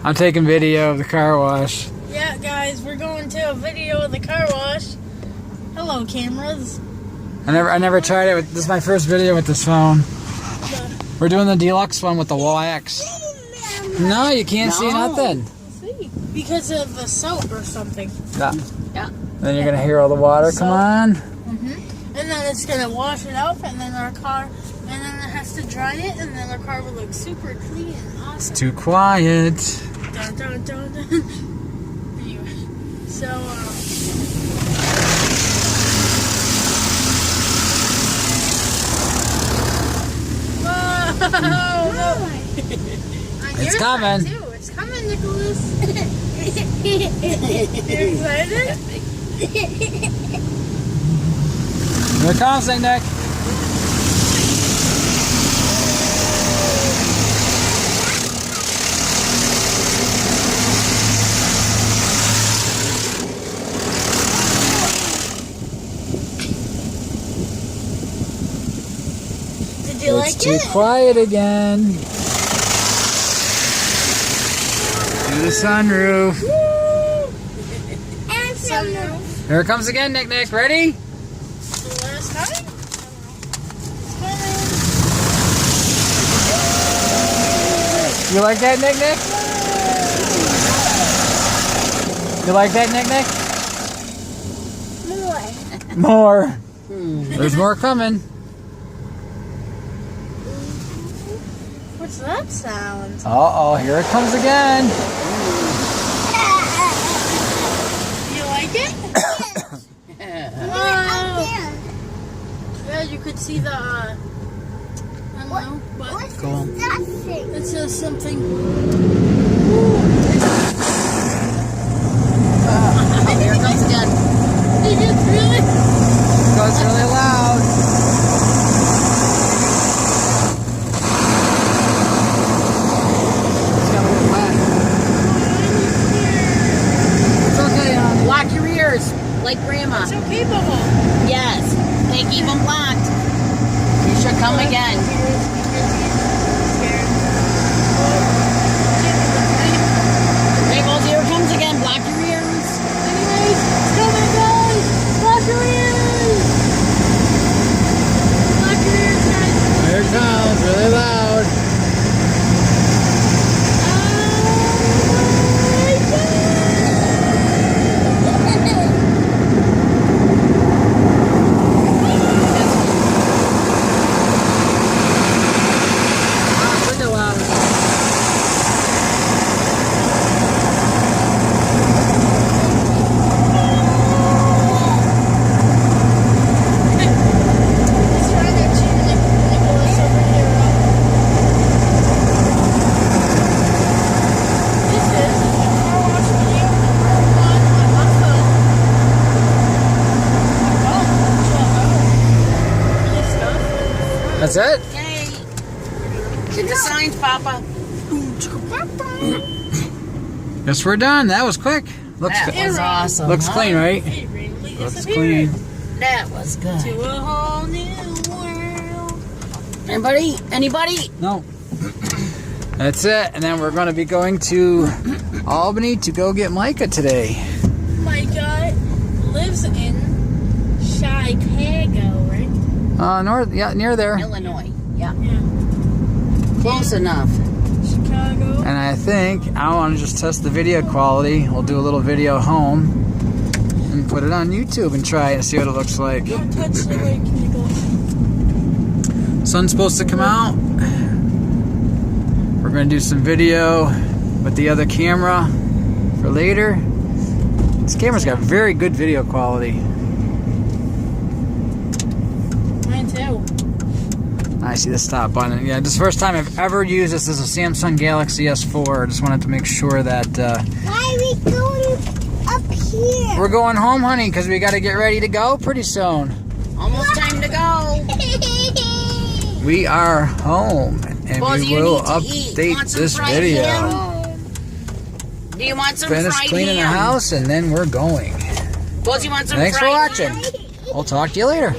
I'm taking video of the car wash. Yeah, guys, we're going to a video of the car wash. Hello, cameras. I never tried it. This is my first video with this phone. We're doing the deluxe one with the YX. No, you can't see nothing. See, because of the soap or something. Yeah. Then you're gonna hear all the water. Come on. And then it's gonna wash it off, and then our car, and then it has to dry it, and then our car will look super clean and awesome. It's too quiet. Dun, dun, dun, dun. Anyway, so whoa, no. It's coming. Too. It's coming, Nicholas. You excited? Here it comes, Nick. Did you like it? It's too quiet again. Do the sunroof. And sunroof. Here it comes again, Nick. Ready? The last time? It's coming. You like that, Nick? You like that, Nick? More. There's more coming. What's that sound? Uh-oh, here it comes again. You like it? Wow. Yeah, you could see the, I don't know, but Cool. it says something. Oh, here it comes again. It gets really... It goes really loud. It's got a little wet. It's okay, Lock your ears, like Grandma. It's okay, Bubba. Yes, they keep them locked. You should come again. Mabel, here it comes again. Block your ears. Anyways, it's coming, guys. Lock your ears. Lock your ears, guys. Here it comes, really loud. He's trying to cheer Nicholas over here up. This is a car wash video on my phone. This stuff. That's it? Okay. Get the signs, Papa. Guess we're done. That was quick. Looks That was awesome. looks clean, right? It really Looks disappeared. clean. That was good. To a whole new world. Anybody? Anybody? No. That's it. And then we're going to be going to Albany to go get Micah today. My guy lives in Chicago, right? North, yeah, near there. Illinois. Yeah. Yeah. Close enough. Chicago. And I think I want to just test the video quality. We'll do a little video home and put it on YouTube and try it and see what it looks like. Don't touch the lake, Nicholas. Sun's supposed to come out. We're going to do some video with the other camera for later. This camera's got very good video quality. Mine too. I see the stop button. Yeah, this is the first time I've ever used this. This is a Samsung Galaxy S4. Just wanted to make sure that Why are we going up here? we're going home, honey, because we got to get ready to go pretty soon. Almost time to go. We are home, and Well, we you will need to eat. update Want some this fried video. ham? Do you want some Finish fried cleaning the ham? house, and then we're going. Well, do you want some Thanks for fried watching. ham? We'll talk to you later.